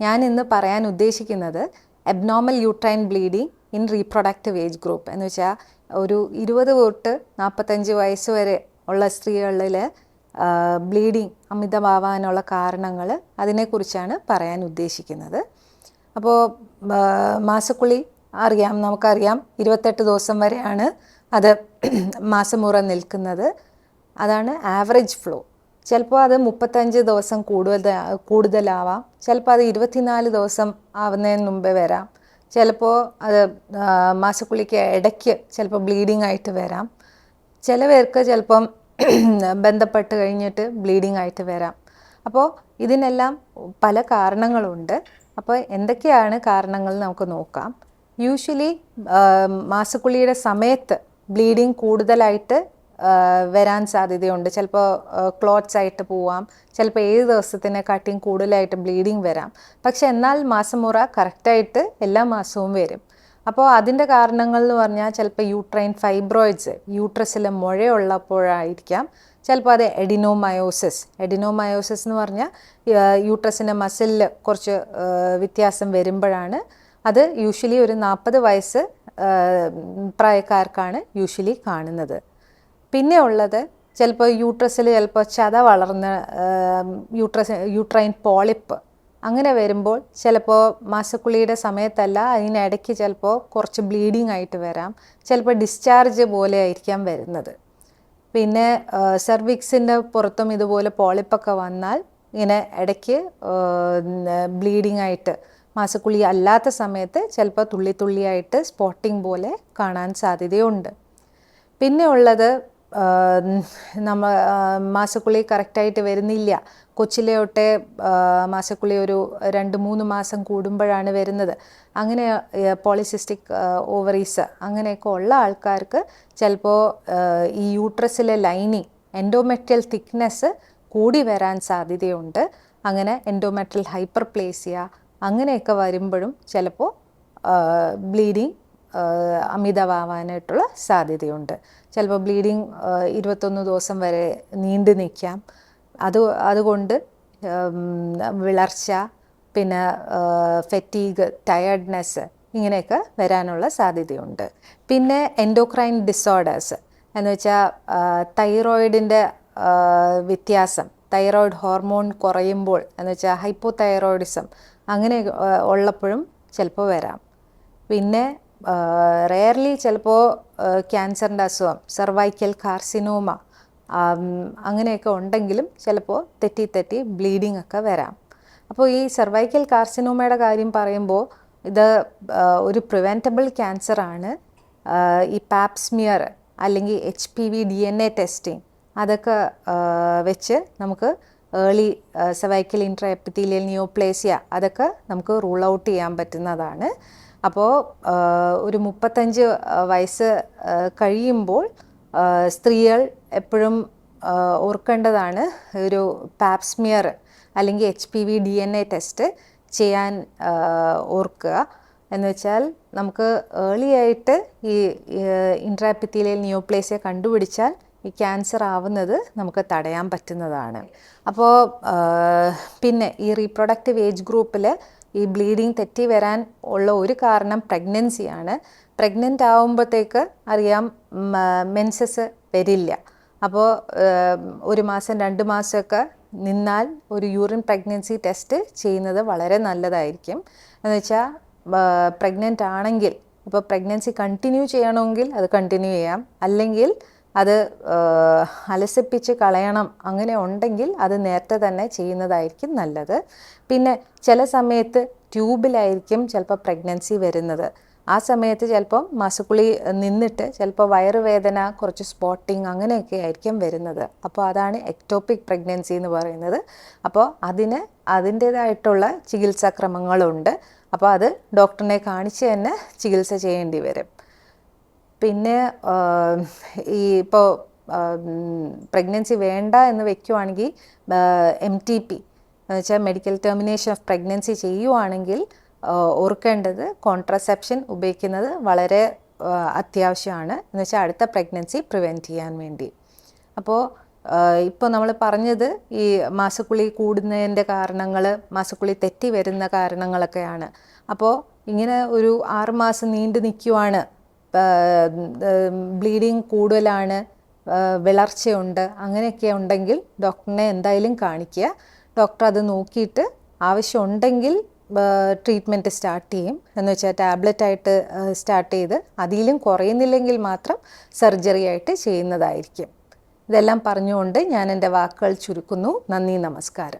ഞാൻ ഇന്ന് പറയാൻ ഉദ്ദേശിക്കുന്നത് abnormal uterine bleeding in reproductive age group എന്ന് വെച്ചാൽ ഒരു 20 തൊട്ട് 45 വയസ്സ് വരെ ഉള്ള സ്ത്രീകളിൽ ബ്ലീഡിങ് അമിതമാവാനുള്ള കാരണങ്ങൾ അതിനെക്കുറിച്ചാണ് പറയാൻ ഉദ്ദേശിക്കുന്നത്. അപ്പോൾ മാസക്കുളി നമുക്കറിയാം 28 ദിവസം വരെയാണ് അത് മാസമുറ നിൽക്കുന്നത്. അതാണ് ആവറേജ് ഫ്ലോ. ചിലപ്പോൾ അത് 35 ദിവസം കൂടുതലാവാം, ചിലപ്പോൾ അത് 24 ദിവസം ആവുന്നതിന് മുമ്പേ വരാം, ചിലപ്പോൾ അത് മാസക്കുളിക്ക് ഇടയ്ക്ക് ചിലപ്പോൾ ബ്ലീഡിങ് ആയിട്ട് വരാം, ചില പേർക്ക് ചിലപ്പം ബന്ധപ്പെട്ട് കഴിഞ്ഞിട്ട് ബ്ലീഡിങ് ആയിട്ട് വരാം. അപ്പോൾ ഇതിനെല്ലാം പല കാരണങ്ങളുണ്ട്. അപ്പോൾ എന്തൊക്കെയാണ് കാരണങ്ങൾ നമുക്ക് നോക്കാം. യൂഷ്വലി മാസക്കുളിയുടെ സമയത്ത് ബ്ലീഡിങ് കൂടുതലായിട്ട് വരാൻ സാധ്യതയുണ്ട്. ചിലപ്പോൾ ക്ലോട്ട്സ് ആയിട്ട് പോവാം, ചിലപ്പോൾ 7 ദിവസത്തിനെക്കാട്ടിയും കൂടുതലായിട്ട് ബ്ലീഡിങ് വരാം. പക്ഷെ എന്നാൽ മാസമുറ കറക്റ്റായിട്ട് എല്ലാ മാസവും വരും. അപ്പോൾ അതിൻ്റെ കാരണങ്ങൾ എന്ന് പറഞ്ഞാൽ ചിലപ്പോൾ യൂട്രൈൻ ഫൈബ്രോയിഡ്സ്, യൂട്രസിൽ മുഴയുള്ളപ്പോഴായിരിക്കാം. ചിലപ്പോൾ അത് എഡിനോമയോസിസ് എന്ന് പറഞ്ഞാൽ യൂട്രസിൻ്റെ മസിലിൽ കുറച്ച് വ്യത്യാസം വരുമ്പോഴാണ്. അത് യൂഷ്വലി ഒരു 40 വയസ്സ് പ്രായക്കാർക്കാണ് യൂഷ്വലി കാണുന്നത്. പിന്നെ ഉള്ളത് ചിലപ്പോൾ യൂട്രസിൽ ചിലപ്പോൾ ചത വളർന്ന് യൂട്രൈൻ പോളിപ്പ് അങ്ങനെ വരുമ്പോൾ ചിലപ്പോൾ മാസക്കുളിയുടെ സമയത്തല്ല, അതിനിടയ്ക്ക് ചിലപ്പോൾ കുറച്ച് ബ്ലീഡിങ് ആയിട്ട് വരാം, ചിലപ്പോൾ ഡിസ്ചാർജ് പോലെ ആയിരിക്കാം വരുന്നത്. പിന്നെ സെർവിക്സിൻ്റെ പുറത്തും ഇതുപോലെ പോളിപ്പൊക്കെ വന്നാൽ ഇങ്ങനെ ഇടയ്ക്ക് ബ്ലീഡിങ് ആയിട്ട് മാസക്കുളി അല്ലാത്ത സമയത്ത് ചിലപ്പോൾ തുള്ളിയായിട്ട് സ്പോട്ടിങ് പോലെ കാണാൻ സാധ്യതയുണ്ട്. പിന്നെ ഉള്ളത് മാസക്കുളി കറക്റ്റായിട്ട് വരുന്നില്ല, കൊച്ചിലെ തൊട്ടേ മാസക്കുളി ഒരു 2-3 മാസം കൂടുമ്പോഴാണ് വരുന്നത്. അങ്ങനെ പോളിസിസ്റ്റിക് ഓവറീസ് അങ്ങനെയൊക്കെ ഉള്ള ആൾക്കാർക്ക് ചിലപ്പോൾ ഈ യൂട്രസിലെ ലൈനിങ് എൻഡോമെട്രിയൽ തിക്നെസ് കൂടി വരാൻ സാധ്യതയുണ്ട്. അങ്ങനെ എൻഡോമെട്രിയൽ ഹൈപ്പർപ്ലേസിയ അങ്ങനെയൊക്കെ വരുമ്പോഴും ചിലപ്പോൾ ബ്ലീഡിങ് അമിതമാവാനായിട്ടുള്ള സാധ്യതയുണ്ട്. ചിലപ്പോൾ ബ്ലീഡിങ് 21 ദിവസം വരെ നീണ്ടു നിൽക്കാം. അതുകൊണ്ട് വിളർച്ച, പിന്നെ ഫെറ്റീഗ്, ടയർഡ്നെസ് ഇങ്ങനെയൊക്കെ വരാനുള്ള സാധ്യതയുണ്ട്. പിന്നെ എൻഡോക്രൈൻ ഡിസോർഡേഴ്സ് എന്ന് വെച്ചാൽ തൈറോയിഡിൻ്റെ വ്യത്യാസം, തൈറോയിഡ് ഹോർമോൺ കുറയുമ്പോൾ എന്ന് വെച്ചാൽ ഹൈപ്പോതൈറോയിഡിസം അങ്ങനെ ഉള്ളപ്പോഴും ചിലപ്പോൾ വരാം. പിന്നെ റെയർലി ചിലപ്പോൾ ക്യാൻസറിൻ്റെ അസുഖം, സെർവൈക്കൽ കാർസിനോമ അങ്ങനെയൊക്കെ ഉണ്ടെങ്കിലും ചിലപ്പോൾ തെറ്റി ബ്ലീഡിങ് ഒക്കെ വരാം. അപ്പോൾ ഈ സെർവൈക്കൽ കാർസിനോമയുടെ കാര്യം പറയുമ്പോൾ ഇത് ഒരു പ്രിവെൻറ്റബിൾ ക്യാൻസറാണ്. ഈ പാപ്സ്മിയർ അല്ലെങ്കിൽ HPV DNA ടെസ്റ്റിംഗ് അതൊക്കെ വെച്ച് നമുക്ക് ഏർലി സെർവൈക്കൽ ഇൻട്രാഎപ്പിത്തീലിയൽ നിയോപ്ലേസിയ അതൊക്കെ നമുക്ക് റൂൾ ഔട്ട് ചെയ്യാൻ പറ്റുന്നതാണ്. അപ്പോൾ ഒരു 35 വയസ്സ് കഴിയുമ്പോൾ സ്ത്രീകൾ എപ്പോഴും ഓർക്കേണ്ടതാണ് ഒരു പാപ്സ്മിയർ അല്ലെങ്കിൽ HPV DNA ടെസ്റ്റ് ചെയ്യാൻ ഓർക്കുക. എന്ന് വെച്ചാൽ നമുക്ക് ഏർലി ആയിട്ട് ഈ ഇൻട്രാഎപ്പിത്തീലിയൽ നിയോപ്ലേസിയ കണ്ടുപിടിച്ചാൽ ഈ ക്യാൻസർ ആവുന്നത് നമുക്ക് തടയാൻ പറ്റുന്നതാണ്. അപ്പോൾ പിന്നെ ഈ റീപ്രൊഡക്റ്റീവ് ഏജ് ഗ്രൂപ്പിൽ ഈ ബ്ലീഡിങ് തെറ്റി വരാൻ ഉള്ള ഒരു കാരണം പ്രഗ്നൻസിയാണ്. പ്രഗ്നൻ്റ് ആവുമ്പോഴത്തേക്ക് അറിയാം മെൻസസ് വരില്ല. അപ്പോൾ 1 മാസം 2 മാസമൊക്കെ നിന്നാൽ ഒരു യൂറിൻ പ്രഗ്നൻസി ടെസ്റ്റ് ചെയ്യുന്നത് വളരെ നല്ലതായിരിക്കും. എന്ന് വെച്ചാൽ പ്രഗ്നൻ്റ് ആണെങ്കിൽ ഇപ്പോൾ പ്രഗ്നൻസി കണ്ടിന്യൂ ചെയ്യണമെങ്കിൽ അത് കണ്ടിന്യൂ ചെയ്യാം, അല്ലെങ്കിൽ അത് അലസിപ്പിച്ച് കളയണം അങ്ങനെ ഉണ്ടെങ്കിൽ അത് നേരത്തെ തന്നെ ചെയ്യുന്നതായിരിക്കും നല്ലത്. പിന്നെ ചില സമയത്ത് ട്യൂബിലായിരിക്കും ചിലപ്പോൾ പ്രഗ്നൻസി വരുന്നത്. ആ സമയത്ത് ചിലപ്പം മാസക്കുളി നിന്നിട്ട് ചിലപ്പോൾ വയറുവേദന, കുറച്ച് സ്പോട്ടിങ് അങ്ങനെയൊക്കെ ആയിരിക്കും വരുന്നത്. അപ്പോൾ അതാണ് എക്ടോപിക് പ്രഗ്നൻസി എന്ന് പറയുന്നത്. അപ്പോൾ അതിൻ്റേതായിട്ടുള്ള ചികിത്സാക്രമങ്ങളുണ്ട്. അപ്പോൾ അത് ഡോക്ടറിനെ കാണിച്ച് തന്നെ ചികിത്സ ചെയ്യേണ്ടി വരും. പിന്നെ ഇപ്പോൾ പ്രഗ്നൻസി വേണ്ട എന്ന് വെക്കുവാണെങ്കിൽ MTP എന്ന് വെച്ചാൽ മെഡിക്കൽ ടെർമിനേഷൻ ഓഫ് പ്രഗ്നൻസി ചെയ്യുവാണെങ്കിൽ ഓർക്കേണ്ടത് കോൺട്രസെപ്ഷൻ ഉപയോഗിക്കുന്നത് വളരെ അത്യാവശ്യമാണ്. എന്ന് വെച്ചാൽ അടുത്ത പ്രഗ്നൻസി പ്രിവെൻറ്റ് ചെയ്യാൻ വേണ്ടി. അപ്പോൾ ഇപ്പോൾ നമ്മൾ പറഞ്ഞത് ഈ മാസക്കുളി കൂടുന്നതിൻ്റെ കാരണങ്ങൾ, മാസക്കുളി തെറ്റി വരുന്ന കാരണങ്ങളൊക്കെയാണ്. അപ്പോൾ ഇങ്ങനെ ഒരു 6 മാസം നീണ്ടു നിൽക്കുവാണ്, ബ്ലീഡിങ് കൂടുതലാണ്, വിളർച്ചയുണ്ട്, അങ്ങനെയൊക്കെ ഉണ്ടെങ്കിൽ ഡോക്ടറിനെ എന്തായാലും കാണിക്കുക. ഡോക്ടർ അത് നോക്കിയിട്ട് ആവശ്യമുണ്ടെങ്കിൽ ട്രീറ്റ്മെൻറ്റ് സ്റ്റാർട്ട് ചെയ്യും. എന്ന് വെച്ചാൽ ടാബ്ലറ്റായിട്ട് സ്റ്റാർട്ട് ചെയ്ത് അതിലും കുറയുന്നില്ലെങ്കിൽ മാത്രം സർജറി ആയിട്ട് ചെയ്യുന്നതായിരിക്കും. ഇതെല്ലാം പറഞ്ഞുകൊണ്ട് ഞാൻ എൻ്റെ വാക്കുകൾ ചുരുക്കുന്നു. നന്ദി, നമസ്കാരം.